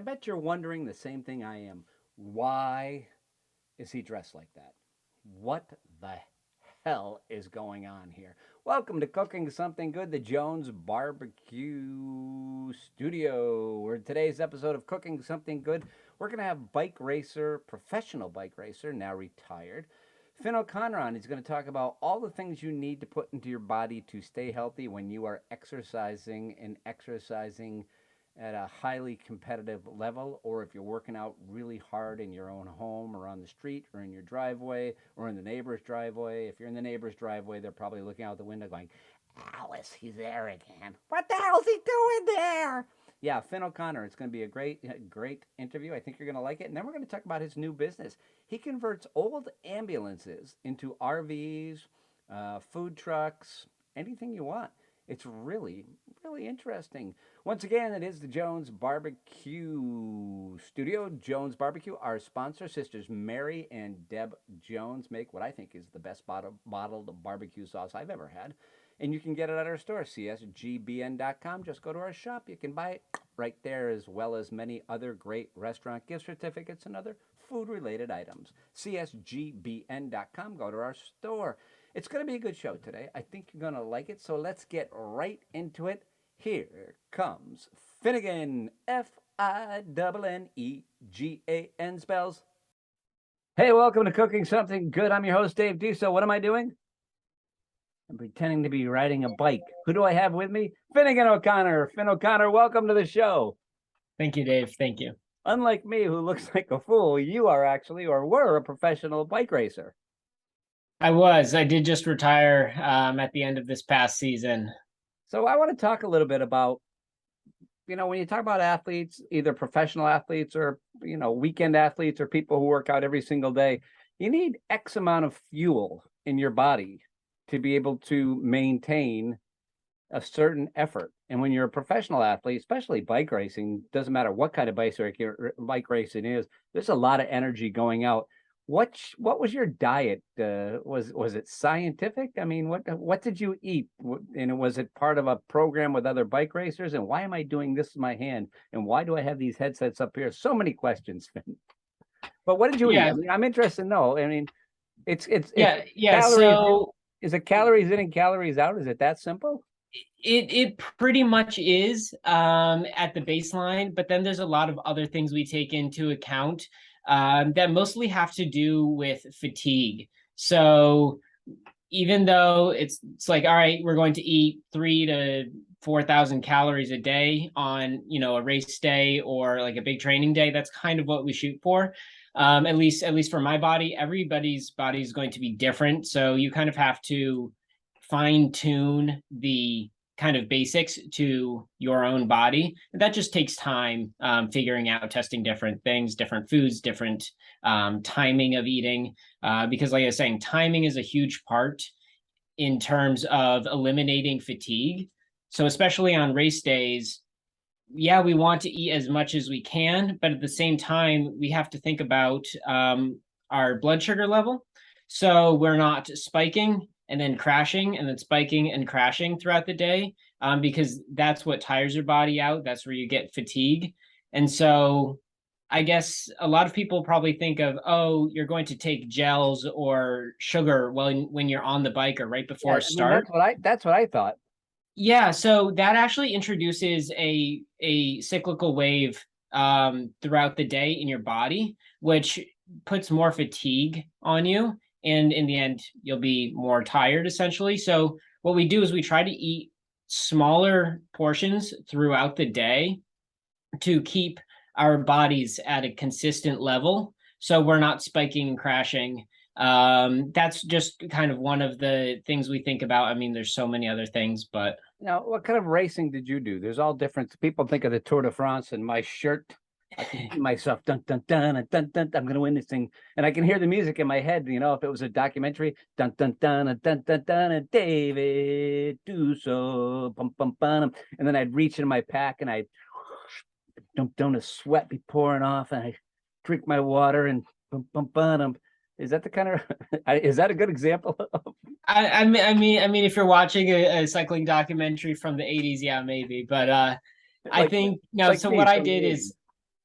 bet you're wondering the same thing I am. Why is he dressed like that? What the hell is going on here? Welcome to Cooking Something Good, the Jones Barbecue Studio. Where today's episode of Cooking Something Good, we're going to have professional bike racer, now retired, Finnigan O'Connor on. He's going to talk about all the things you need to put into your body to stay healthy when you are exercising at a highly competitive level, or if you're working out really hard in your own home or on the street or in your driveway or in the neighbor's driveway. If you're in the neighbor's driveway, they're probably looking out the window going, Alice, he's there again. What the hell's he doing there? Yeah, Finnigan O'Connor. It's going to be a great interview. I think you're going to like it. And then we're going to talk about his new business. He converts old ambulances into RVs, food trucks, anything you want. It's really, really interesting. Once again, it is the Jones Barbecue Studio. Jones Barbecue, our sponsor, sisters Mary and Deb Jones make what I think is the best bottled barbecue sauce I've ever had. And you can get it at our store, csgbn.com. Just go to our shop. You can buy it right there, as well as many other great restaurant gift certificates and other food-related items. csgbn.com. Go to our store. It's going to be a good show today. I think you're going to like it, so let's get right into it. Here comes Finnegan, Finnegan spells. Hey, welcome to Cooking Something Good. I'm your host, Dave Dussault. What am I doing? I'm pretending to be riding a bike. Who do I have with me? Finnigan O'Connor. Finn O'Connor, welcome to the show. Thank you, Dave. Thank you. Unlike me, who looks like a fool, you are actually, or were, a professional bike racer. I did just retire at the end of this past season. So I want to talk a little bit about, when you talk about athletes, either professional athletes or, weekend athletes or people who work out every single day, you need X amount of fuel in your body to be able to maintain a certain effort. And when you're a professional athlete, especially bike racing, doesn't matter what kind of bike racing is, there's a lot of energy going out. What was your diet? Was it scientific? I mean, what did you eat? And was it part of a program with other bike racers? And why am I doing this with my hand? And why do I have these headsets up here? So many questions, Finn. But what did you eat? I mean, I'm interested to know. I mean, it's calories. So is it calories in and calories out? Is it that simple? It pretty much is at the baseline, but then there's a lot of other things we take into account that mostly have to do with fatigue. So even though it's like, all right, we're going to eat 3,000 to 4,000 calories a day on, a race day or like a big training day, that's kind of what we shoot for. At least for my body. Everybody's body is going to be different. So you kind of have to fine tune the kind of basics to your own body. That just takes time, figuring out, testing different things, different foods, different timing of eating. Because like I was saying, timing is a huge part in terms of eliminating fatigue. So especially on race days, yeah, we want to eat as much as we can, but at the same time, we have to think about our blood sugar level. So we're not spiking and then crashing and then spiking and crashing throughout the day, because that's what tires your body out. That's where you get fatigue. And so I guess a lot of people probably think of, oh, you're going to take gels or sugar when you're on the bike or right before start. That's what I thought. Yeah, so that actually introduces a cyclical wave throughout the day in your body, which puts more fatigue on you. And in the end, you'll be more tired, essentially. So what we do is we try to eat smaller portions throughout the day to keep our bodies at a consistent level, so we're not spiking and crashing. That's just kind of one of the things we think about. I mean, there's so many other things, but now, what kind of racing did you do? There's all different. People think of the Tour de France and my shirt. I can see myself, dun dun dun dun dun. I'm going to win this thing, and I can hear the music in my head. If it was a documentary, dun dun dun dun dun dun, David Dussault, bum bum bum, and then I'd reach in my pack and I'd don't a sweat be pouring off, and I drink my water and bum bum bum. Is that the kind of is that a good example? I mean, if you're watching a cycling documentary from the 80s, yeah, maybe. But I think no. So what I did is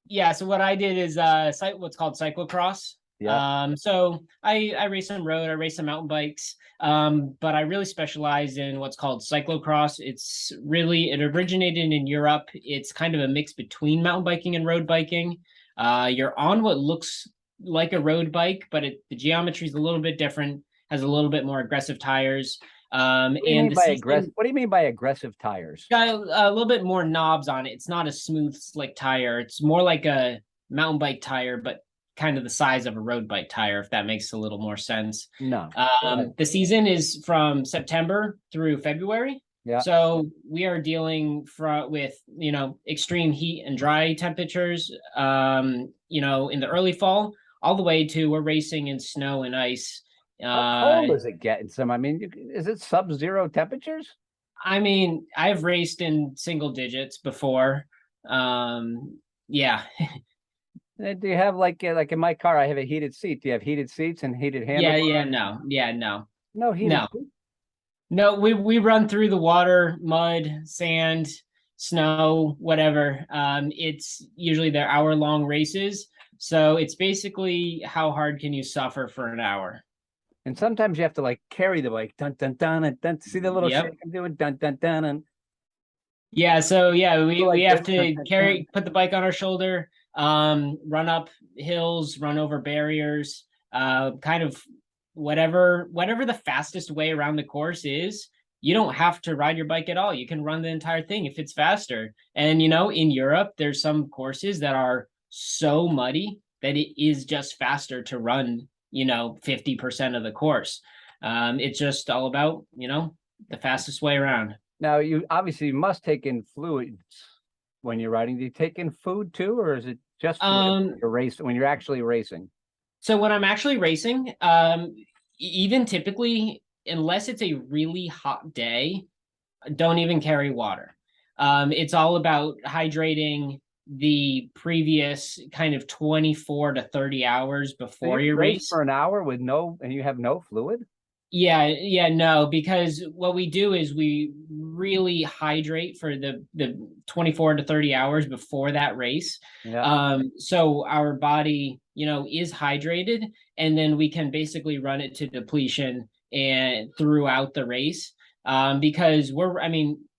Yeah, so what I did is what's called cyclocross. Yep. So I race some road, I race some mountain bikes, but I really specialize in what's called cyclocross. It originated in Europe. It's kind of a mix between mountain biking and road biking. You're on what looks like a road bike, but the geometry is a little bit different, has a little bit more aggressive tires. What do you And mean the by aggressive? season What do you mean by aggressive tires? got a little bit more knobs on it. It's not a smooth, slick tire. It's more like a mountain bike tire, but kind of the size of a road bike tire, if that makes a little more sense. No. Go ahead. The season is from September through February. Yeah. So we are dealing with, extreme heat and dry temperatures, in the early fall, all the way to we're racing in snow and ice. How cold is it getting? I mean, is it sub-zero temperatures? I mean, I've raced in single digits before. Yeah. Do you have like in my car? I have a heated seat. Do you have heated seats and heated handlebars? No. Yeah, no. No heated No. seats? No, we run through the water, mud, sand, snow, whatever. It's usually they're hour-long races. So it's basically how hard can you suffer for an hour? And sometimes you have to like carry the bike. Dun dun dun and dun. See the little Yep. shake I'm doing? Dun dun dun and Yeah, so yeah, we like have this. Dun, to dun, dun. put the bike on our shoulder, run up hills, run over barriers, kind of whatever the fastest way around the course is. You don't have to ride your bike at all. You can run the entire thing if it's faster. And in Europe, there's some courses that are so muddy that it is just faster to run, 50% of the course. It's just all about, the fastest way around. Now you obviously must take in fluids when you're riding. Do you take in food too, or is it just fluid when you're actually racing? So when I'm actually racing, even typically, unless it's a really hot day, don't even carry water. It's all about hydrating the previous kind of 24 to 30 hours So before you your race race. for an hour and you have no fluid? Yeah, no, because what we do is we really hydrate for the 24 to 30 hours before that race. Yeah. So our body, is hydrated, and then we can basically run it to depletion and throughout the race. Because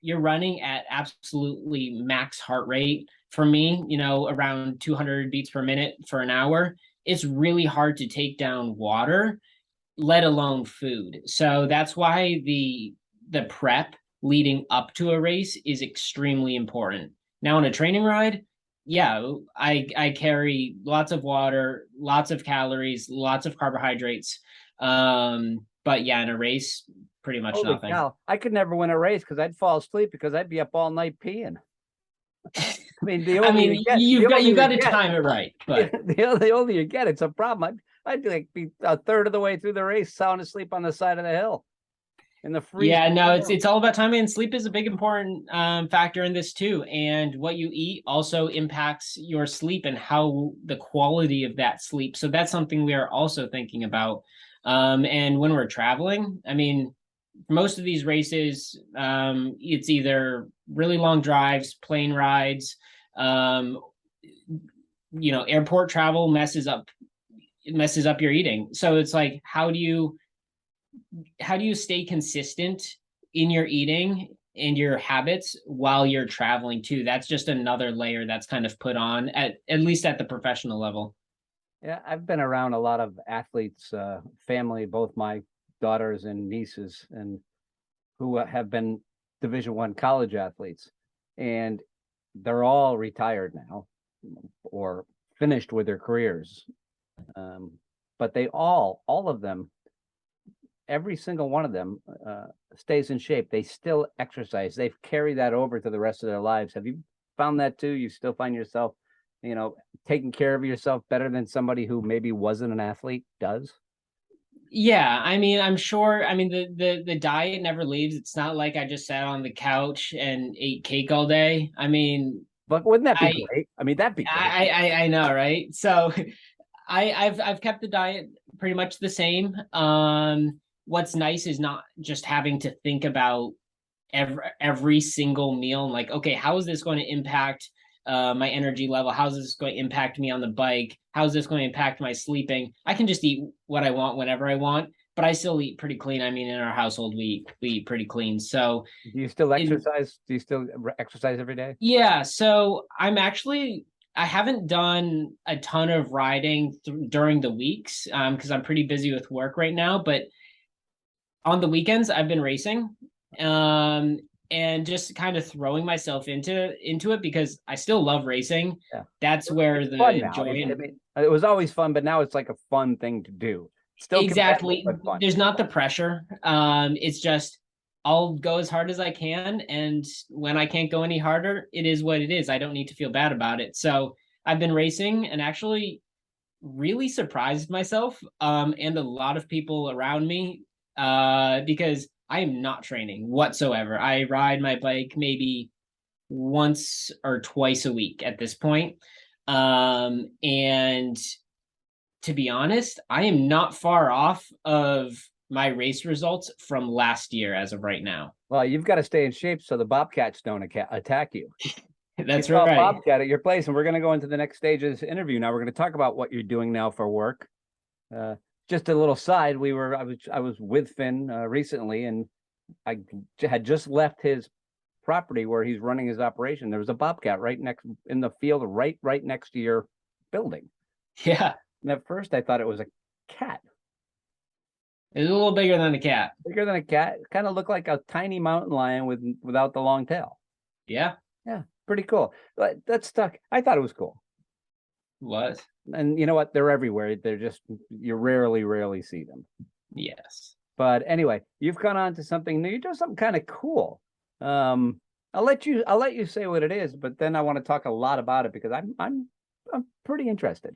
you're running at absolutely max heart rate. For me, around 200 beats per minute for an hour. It's really hard to take down water, let alone food. So that's why the prep leading up to a race is extremely important. Now on a training ride, yeah, I carry lots of water, lots of calories, lots of carbohydrates. But yeah, in a race, pretty much Holy nothing. cow. I could never win a race because I'd fall asleep because I'd be up all night peeing. I mean, the older you get, you got to time it right, but the older you get, it's a problem. I'd be a third of the way through the race, sound asleep on the side of the hill in the freezing. Yeah, no, it's all about timing, and sleep is a big important factor in this too. And what you eat also impacts your sleep and how the quality of that sleep. So that's something we are also thinking about. And when we're traveling, I mean, most of these races, it's either really long drives, plane rides, airport travel messes up your eating. So it's like, how do you stay consistent in your eating and your habits while you're traveling too? That's just another layer that's kind of put on at least at the professional level. Yeah, I've been around a lot of athletes, family, both my daughters and nieces, and who have been Division I college athletes, and they're all retired now or finished with their careers. But they all of them, every single one of them stays in shape. They still exercise. They've carried that over to the rest of their lives. Have you found that too? You still find yourself, taking care of yourself better than somebody who maybe wasn't an athlete does? Yeah, I mean, I'm sure. I mean, the diet never leaves. It's not like I just sat on the couch and ate cake all day. I mean, but wouldn't that be great? I mean, that'd be great. I know, right? So I've kept the diet pretty much the same. What's nice is not just having to think about every single meal. Like, okay, how is this going to impact my energy level? How's this going to impact me on the bike? How's this going to impact my sleeping? I can just eat what I want whenever I want, but I still eat pretty clean. I mean, in our household, we eat pretty clean. So Do you still exercise? Do you still exercise every day? yeah, so I haven't done a ton of riding during the weeks because I'm pretty busy with work right now, but on the weekends I've been racing and just kind of throwing myself into it because I still love racing. Yeah. That's where It's fun the now. joy I mean, it was always fun, but now it's like a fun thing to do. Still competitive, exactly. but fun. There's not the pressure. It's just I'll go as hard as I can, and when I can't go any harder, it is what it is. I don't need to feel bad about it. So I've been racing and actually really surprised myself and a lot of people around me because I am not training whatsoever. I ride my bike maybe once or twice a week at this point. And to be honest, I am not far off of my race results from last year as of right now. Well, you've got to stay in shape so the bobcats don't attack you. You That's saw a right. bobcat at your place, and we're going to go into the next stage of this interview. Now we're going to talk about what you're doing now for work. Just a little side. I was with Finn recently, and I had just left his property where he's running his operation. There was a bobcat right next in the field, right next to your building. Yeah. And at first, I thought it was a cat. It's a little bigger than a cat. Bigger than a cat. Kind of looked like a tiny mountain lion without the long tail. Yeah. Yeah, pretty cool. But that's stuck. I thought it was cool. Was. And you know what? They're everywhere. They're just you rarely see them. Yes. But anyway, you've gone on to something new. You're doing something kind of cool. I'll let you say what it is, but then I want to talk a lot about it because I'm pretty interested.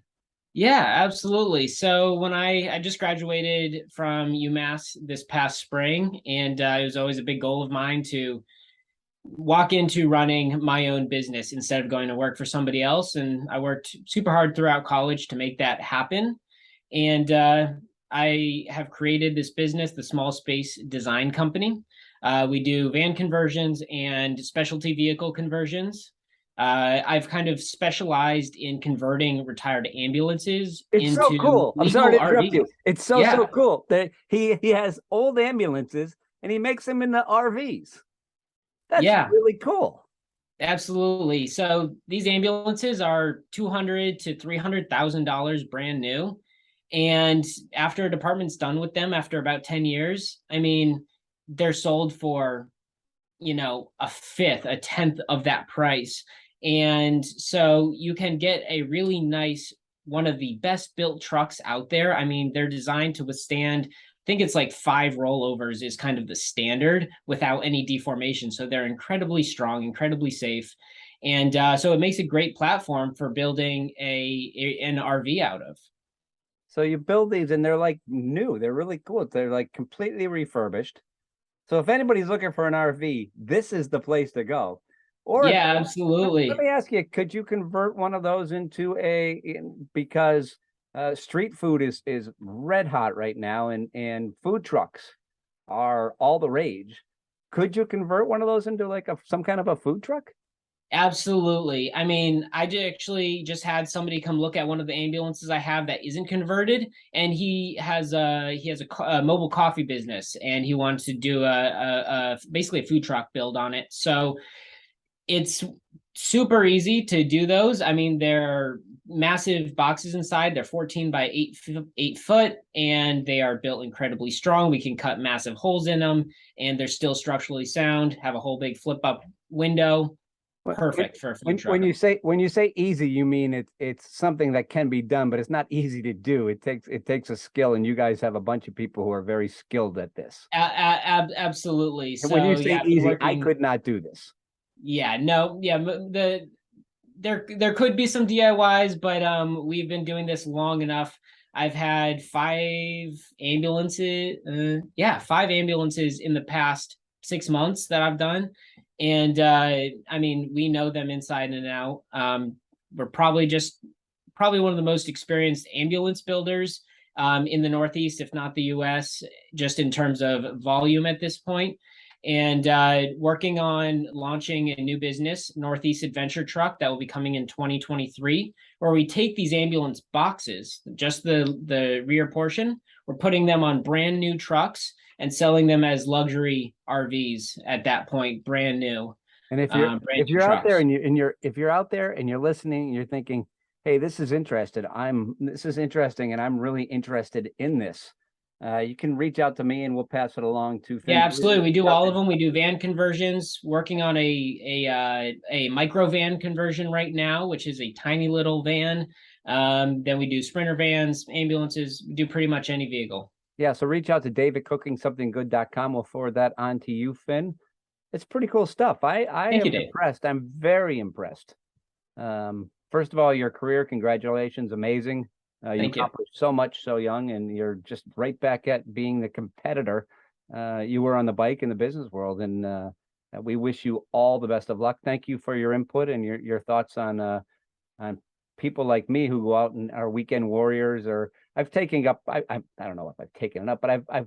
Yeah, absolutely. So when I just graduated from UMass this past spring, and it was always a big goal of mine to walk into running my own business instead of going to work for somebody else. And I worked super hard throughout college to make that happen. And I have created this business, the Small Space Design Company. We do van conversions and specialty vehicle conversions. I've kind of specialized in converting retired ambulances It's so into cool. I'm legal sorry to interrupt RVs. you. It's so cool that he has old ambulances and he makes them into RVs. That's really cool. Absolutely. So these ambulances are $200,000 to $300,000 brand new. And after a department's done with them, after about 10 years, I mean, they're sold for, a fifth, a tenth of that price. And so you can get a really nice, one of the best built trucks out there. I mean, they're designed to withstand, I think it's like 5 rollovers is kind of the standard without any deformation. So they're incredibly strong, incredibly safe. And so it makes a great platform for building an RV out of. So you build these and they're like new. They're really cool. They're like completely refurbished. So if anybody's looking for an RV, this is the place to go. Or yeah, absolutely. Let me ask you, could you convert one of those into because street food is red hot right now and food trucks are all the rage. Could you convert one of those into like some kind of a food truck? Absolutely. I mean, I actually just had somebody come look at one of the ambulances I have that isn't converted, and he has a mobile coffee business, and he wants to do basically a food truck build on it. So it's super easy to do those. I mean, they're massive boxes inside. They're 14 by 8 foot, and they are built incredibly strong. We can cut massive holes in them, and they're still structurally sound. Have a whole big flip up window. Perfect for a food truck. When you say easy, you mean it's something that can be done, but it's not easy to do. It takes a skill, and you guys have a bunch of people who are very skilled at this. Absolutely. And when you say easy, I working... could not do this. Yeah, no, yeah. There could be some DIYs, but we've been doing this long enough. I've had 5 ambulances. 5 ambulances in the past 6 months that I've done. And I mean, we know them inside and out. We're probably one of the most experienced ambulance builders in the Northeast, if not the US, just in terms of volume at this point. and working on launching a new business, Northeast Adventure Truck, that will be coming in 2023, where we take these ambulance boxes, just the rear portion, we're putting them on brand new trucks and selling them as luxury RVs at that point, brand new. And Brand if new you're out there trucks. and you're if you're out there and you're listening and you're thinking, hey, this is interesting and I'm really interested in this. You can reach out to me and we'll pass it along to Finn. Yeah, absolutely. We do all of them. We do van conversions. Working on a micro van conversion right now, which is a tiny little van. Then we do sprinter vans, ambulances. We do pretty much any vehicle. Yeah, so reach out to davidcookingsomethinggood.com. We'll forward that on to you, Finn. It's pretty cool stuff. I Thank am you, Dave. impressed. I'm very impressed. First of all, your career, congratulations, amazing. You Thank you. accomplished so much so young, and you're just right back at being the competitor you were on the bike in the business world. And we wish you all the best of luck. Thank you for your input and your thoughts on people like me who go out and are weekend warriors. Or I've taken up. I don't know if I've taken it up, but I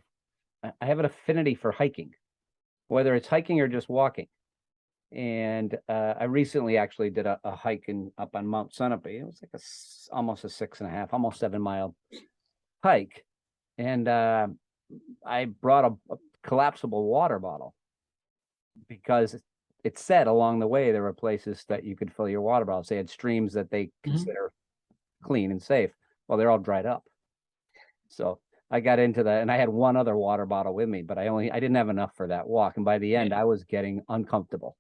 have an affinity for hiking, whether it's hiking or just walking. And I recently actually did a hike up on Mount Sunapee. It was like almost a 6.5, almost 7 mile hike. And I brought a collapsible water bottle because it said along the way there were places that you could fill your water bottles. They had streams that they consider clean and safe. Well, they're all dried up. So I got into that, and I had one other water bottle with me, but I didn't have enough for that walk. And by the end, I was getting uncomfortable.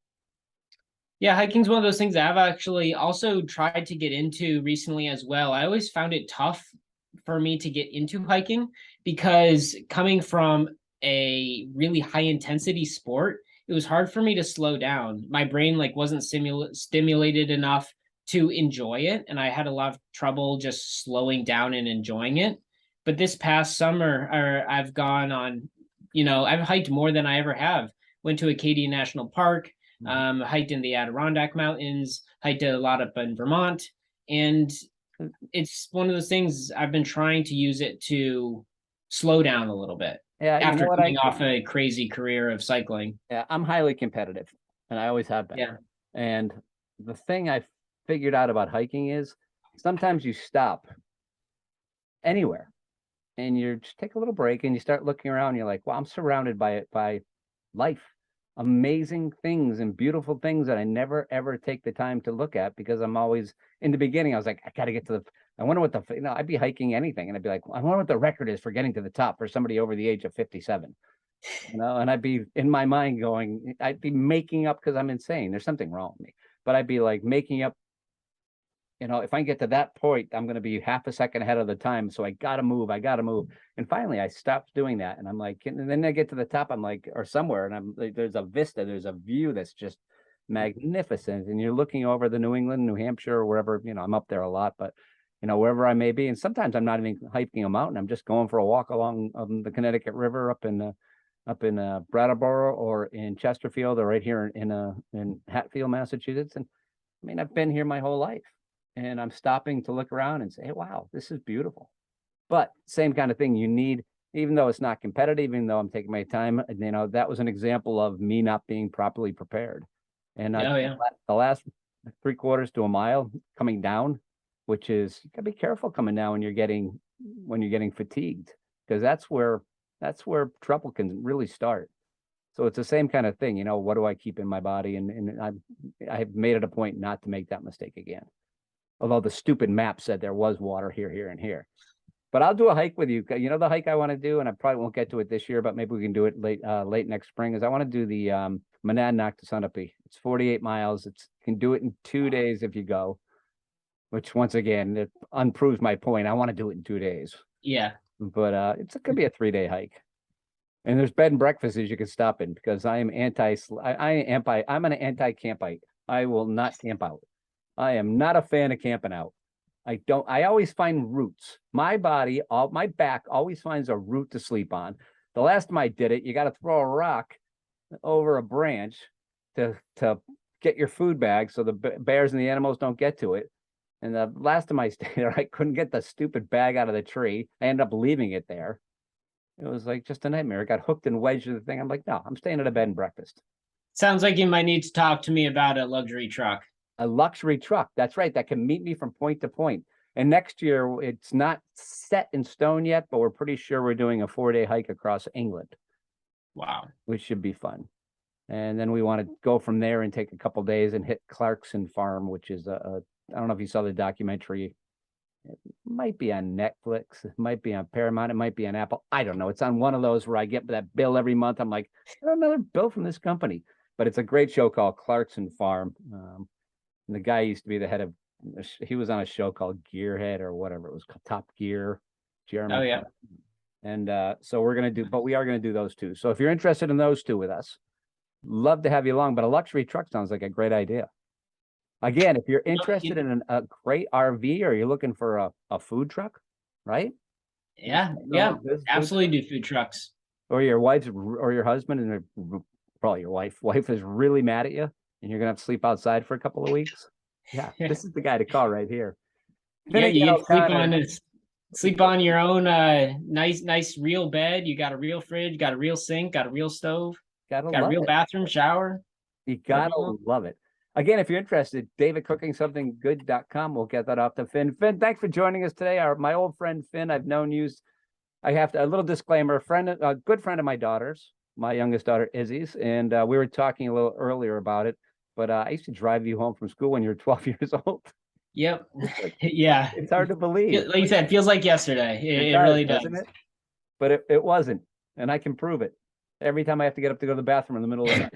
Yeah, hiking's one of those things I've actually also tried to get into recently as well. I always found it tough for me to get into hiking because coming from a really high intensity sport, it was hard for me to slow down. My brain wasn't stimulated enough to enjoy it, and I had a lot of trouble just slowing down and enjoying it. But this past summer, I've gone on, I've hiked more than I ever have. Went to Acadia National Park, hiked in the Adirondack Mountains, hiked a lot up in Vermont. And it's one of those things I've been trying to use it to slow down a little bit. Yeah, after coming off a crazy career of cycling. Yeah, I'm highly competitive, and I always have been. Yeah. And the thing I figured out about hiking is sometimes you stop anywhere and you just take a little break and you start looking around and you're like, well, I'm surrounded by life, amazing things and beautiful things that I never ever take the time to look at because I'm always in the beginning. I was like, I got to get to I wonder what I'd be hiking anything and I'd be like, I wonder what the record is for getting to the top for somebody over the age of 57. And I'd be in my mind going, I'd be making up because I'm insane. There's something wrong with me, but I'd be like making up, if I get to that point, I'm going to be half a second ahead of the time. So I got to move. And finally I stopped doing that. And I'm like, and then I get to the top, I'm like, or somewhere. And I'm like, there's a vista, there's a view that's just magnificent. And you're looking over the New England, New Hampshire, or wherever, I'm up there a lot, but wherever I may be. And sometimes I'm not even hiking a mountain. I'm just going for a walk along the Connecticut River up in Brattleboro or in Chesterfield or right here in Hatfield, Massachusetts. And I mean, I've been here my whole life and I'm stopping to look around and say, wow, this is beautiful. But same kind of thing you need, even though it's not competitive, even though I'm taking my time, that was an example of me not being properly prepared. And the last 3/4 to a mile coming down, which is, you gotta be careful coming down when you're getting fatigued, because that's where trouble can really start. So it's the same kind of thing, what do I keep in my body? And I've made it a point not to make that mistake again. Although the stupid map said there was water here, here, and here. But I'll do a hike with you. The hike I want to do, and I probably won't get to it this year, but maybe we can do it late next spring, is I want to do the Monadnock to Sunapee. It's 48 miles. You can do it in 2 days if you go, which once again, it unproves my point. I want to do it in 2 days. Yeah. But it could be a 3-day hike. And there's bed and breakfasts you can stop in because I'm an anti-campite. I will not camp out. I am not a fan of camping out. I always find roots. My back always finds a root to sleep on. The last time I did it, you got to throw a rock over a branch to get your food bag so the bears and the animals don't get to it. And the last time I stayed there, I couldn't get the stupid bag out of the tree. I ended up leaving it there. It was like just a nightmare. I got hooked and wedged in the thing. I'm like, no, I'm staying at a bed and breakfast. Sounds like you might need to talk to me about a luxury truck. A luxury truck. That's right. That can meet me from point to point. And next year, it's not set in stone yet, but we're pretty sure we're doing a 4-day hike across England, Wow. which should be fun. And then we want to go from there and take a couple days and hit Clarkson Farm, which is I don't know if you saw the documentary. It might be on Netflix. It might be on Paramount. It might be on Apple. I don't know. It's on one of those where I get that bill every month. I'm like, I got another bill from this company. But it's a great show called Clarkson Farm. And the guy used to be the head of, he was on a show called Gearhead or whatever. It was called Top Gear. Jeremy. Oh yeah. And so we're going to do, but we are going to do those two. So if you're interested in those two with us, love to have you along. But a luxury truck sounds like a great idea. Again, if you're interested in a great RV or you're looking for a food truck, right? Yeah, absolutely do food trucks. Or your wife's or your husband and probably your wife is really mad at you and you're gonna have to sleep outside for a couple of weeks. Yeah, this is the guy to call right here. Yeah, you Finnegan get to O'Connor. sleep on your own nice real bed. You got a real fridge, got a real sink, got a real stove, Gotta got a love real it. bathroom, shower. You gotta love it. Again, if you're interested, davidcookingsomethinggood.com. We'll get that off to Finn. Finn, thanks for joining us today. My old friend Finn, I've known you. I have to, a little disclaimer, a good friend of my daughter's, my youngest daughter Izzy's, and we were talking a little earlier about it, but I used to drive you home from school when you were 12 years old. Yep. Like, Yeah. it's hard to believe. Like you said, it feels like yesterday. It does, really does. doesn't it? But it wasn't, and I can prove it. Every time I have to get up to go to the bathroom in the middle of the night,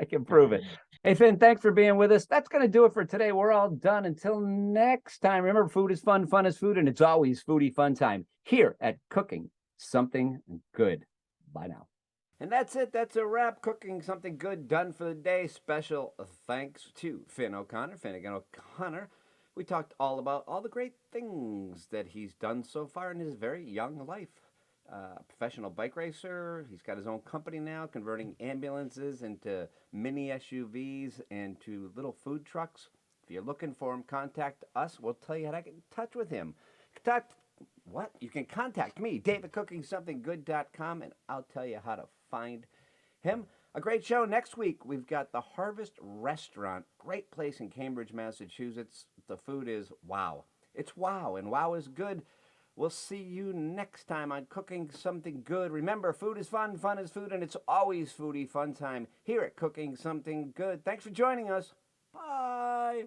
I can prove it. Hey, Finn, thanks for being with us. That's going to do it for today. We're all done. Until next time, remember, food is fun, fun is food, and it's always foodie fun time here at Cooking Something Good. Bye now. And that's it. That's a wrap. Cooking Something Good done for the day. Special thanks to Finn O'Connor, Finnigan O'Connor. We talked all about all the great things that he's done so far in his very young life. Professional bike racer. He's got his own company now, converting ambulances into mini SUVs and to little food trucks. If you're looking for him, contact us. We'll tell you how to get in touch with him. You can contact me, davidcookingsomethinggood.com, and I'll tell you how to find him. A great show next week. We've got the Harvest Restaurant, great place in Cambridge, Massachusetts. The food is wow. It's wow, and wow is good. We'll see you next time on Cooking Something Good. Remember, food is fun, fun is food, and it's always foodie fun time here at Cooking Something Good. Thanks for joining us. Bye.